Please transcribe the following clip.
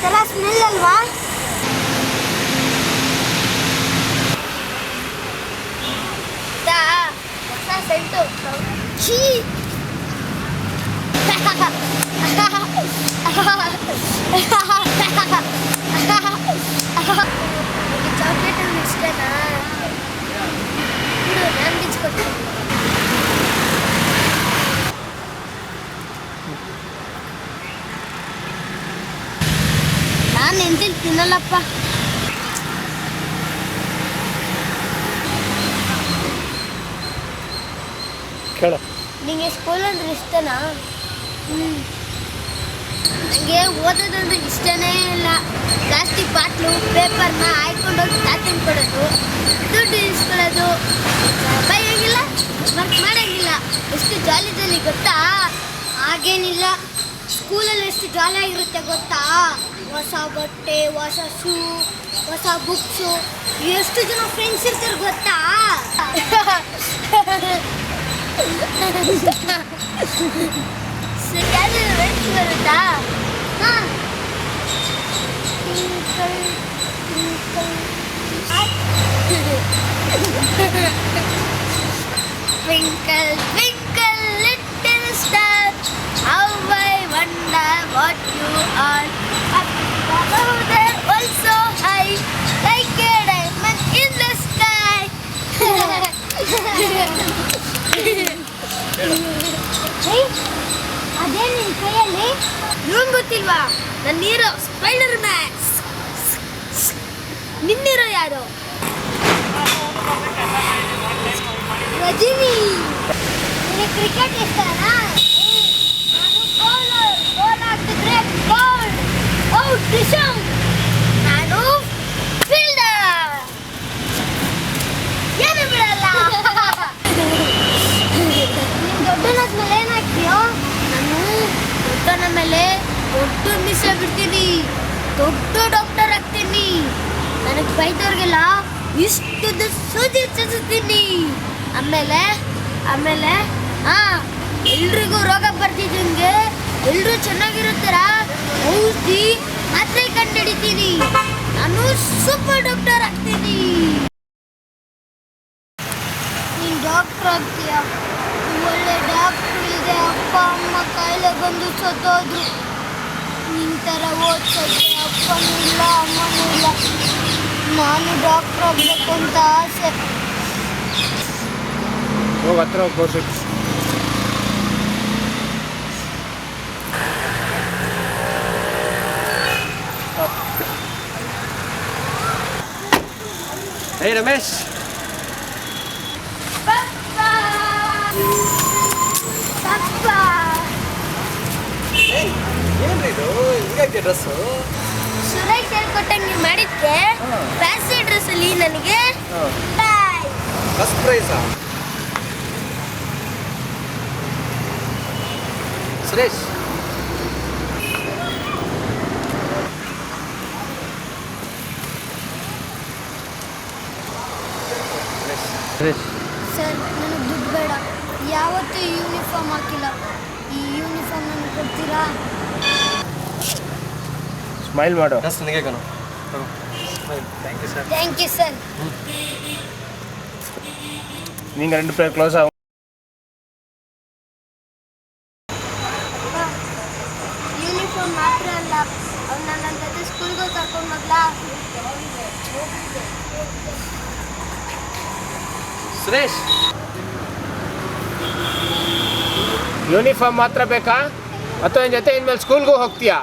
ಒಂಥರ ಸ್ಮೆಲ್ ಅಲ್ವಾ? ಹೊಸ ಸೆಂಟು. ಛೀ ಚಾಕ್ಲೇಟ್ ಅಂದ್ರೆ ಇಷ್ಟನಾ? ನಾನು ಬಿಚ್ಕೊಡ್ತೀನಿ. ನಾನು ಎಂತಿಲ್ ತಿನ್ನಲ್ಲಪ್ಪ. ಕೇಳ. ನಿಂಗೆ ಸ್ಕೂಲ್ ಅಂದ್ರೆ ಇಷ್ಟನಾ? ನನಗೆ ಓದೋದಂದ್ರೆ ಇಷ್ಟನೇ ಇಲ್ಲ. ಪ್ಲಾಸ್ಟಿಕ್ ಬಾಟ್ಲು ಪೇಪರ್ನ ಹಾಯ್ಕೊಂಡೋಗಿ ತಾತಿನ ಕೊಡೋದು, ದುಡ್ಡು ಇಸ್ಕೊಳ್ಳೋದು, ಬೈಯೋಂಗಿಲ್ಲ, ವರ್ಕ್ ಮಾಡೋಂಗಿಲ್ಲ. ಎಷ್ಟು ಜಾಲಿ ಜಾಲಿ ಗೊತ್ತಾ? ಹಾಗೇನಿಲ್ಲ, ಸ್ಕೂಲಲ್ಲಿ ಎಷ್ಟು ಜಾಲಿ ಆಗಿರುತ್ತೆ ಗೊತ್ತಾ? ಹೊಸ ಬಟ್ಟೆ, ಹೊಸ ಶೂ, ಹೊಸ ಬುಕ್ಸು, ಎಷ್ಟು ಜನ ಫ್ರೆಂಡ್ಸ್ ಇರ್ತಾರೆ ಗೊತ್ತಾ? ಬರುತ್ತಾ? Twinkle, twinkle, little star, how I wonder what you are. Up above there, also high, like a diamond in the sky. ಅದೇ ನಿನ್ನ ಕೈಯಲ್ಲಿ ಏನು ಗೊತ್ತಿಲ್ವಾ? ನನ್ನ ಹೀರೋ ಸ್ಪೈಡರ್ ಮ್ಯಾನ್. ನಿನ್ನಿರೋ ಯಾರು? ರಜನಿ. ನಿನಗೆ ಕ್ರಿಕೆಟ್ ಇಷ್ಟನಾ? ನಾನು ಬೌಲರ್. ಗೋಲ್ ಹಾಕಿದ್ರೆ ಗೋಲ್, ಔಟ್ ಡಿಶಮ್. ನಾನು ಫೀಲ್ಡರ್, ಏನು ಬಿಡಲ್ಲ. ನೀನು ದೊಡ್ಡನಾದ್ಮೇಲೆ ಏನಾಗ್ತೀಯೋ? ನಾನು ದೊಡ್ಡನ ಮೇಲೆ ದೊಡ್ಡ ಮಿಸ್ ಬಿಡ್ತೀನಿ, ದೊಡ್ಡ ಡಾಕ್ಟರ್ ಆಗ್ತೀನಿ. ನನಗೆ ಬೈದವ್ರಿಗೆಲ್ಲ ಇಷ್ಟು ಸೂಜಿ ಚುಚ್ತೀನಿ. ಆಮೇಲೆ ಎಲ್ರಿಗೂ ರೋಗ ಬರ್ತಿದ್ದಂಗೆ ಎಲ್ಲರೂ ಚೆನ್ನಾಗಿರುತ್ತಾರ ಔಷಧಿ ಮಾತ್ರೆ ಕಂಡುಹಿಡಿತೀನಿ. ನಾನು ಸೂಪರ್ ಡಾಕ್ಟರ್ ಆಗ್ತೀನಿ. ನೀನು ಡಾಕ್ಟರ್ ಆಗ್ತೀಯ? ಒಳ್ಳೆ ಡಾಕ್ಟರ್ ಇದೆ. ಅಪ್ಪ ಅಮ್ಮ ಕಾಯಿಲೆ ಬಂದು ಸತ್ತೋದ್ರು. ನಿನ್ನ ಥರ ಓದ್ಸೋಕ್ಕೆ ಅಪ್ಪನೂ ಇಲ್ಲ ಅಮ್ಮನೂ ಇಲ್ಲ. ನಾನು ಡಾಕ್ಟರ್ ಆಗಬೇಕು ಅಂತ ಆಸೆ. ಹೋಗಿ ಹತ್ರ ಹೋಗಿ ತೋರಿಸಿ. ಹೇ ರಮೇಶ್. ಏನ್ರಿ ಇದು ಹಿಂಗಾಗಿದೆ ಡ್ರೆಸ್ಸು? ಸುರೇಶ್ ಹೇಳ್ಕೊಟ್ಟಂಗೆ ಮಾಡಿದ್ದೆ. ಫ್ಯಾನ್ಸಿ ಡ್ರೆಸ್ಸಲ್ಲಿ ನನಗೆ ಫಸ್ಟ್ ಪ್ರೈಸಾ? ಸುರೇಶ್ ಸರ್, ನನಗೆ ದುಡ್ಡು ಬೇಡ. ಯಾವತ್ತೂ ಯೂನಿಫಾರ್ಮ್ ಹಾಕಿಲ್ಲ. ಈ ಯೂನಿಫಾರ್ಮ್ ನನಗೆ ಕೊಡ್ತೀರಾ? ಸ್ಮೈಲ್ ಮಾಡು. ಡ್ರೆಸ್ ನನಗೆ ಕಣೋ. Thank you sir. Thank you sir. நீங்கள் 2 பேர் க்ளோஸ் ஆகும். ಯೂನಿಫಾರ್ಮ್ ಮಾತ್ರ ಅಲ್ಲ, ಅವ್ನು ನನ್ನ ಜೊತೆ ಸ್ಕೂಲ್ಗೆ ಕರ್ಕೊಂಡು ಹೋಗ್ಲಾ? ಸುರೇಶ್ ಯೂನಿಫಾರ್ಮ್ ಮಾತ್ರ ಬೇಕಾ ಅಥವಾ ನಿನ್ನ ಜೊತೆ ಇನ್ಮೇಲೆ ಸ್ಕೂಲ್ಗೂ ಹೋಗ್ತೀಯಾ?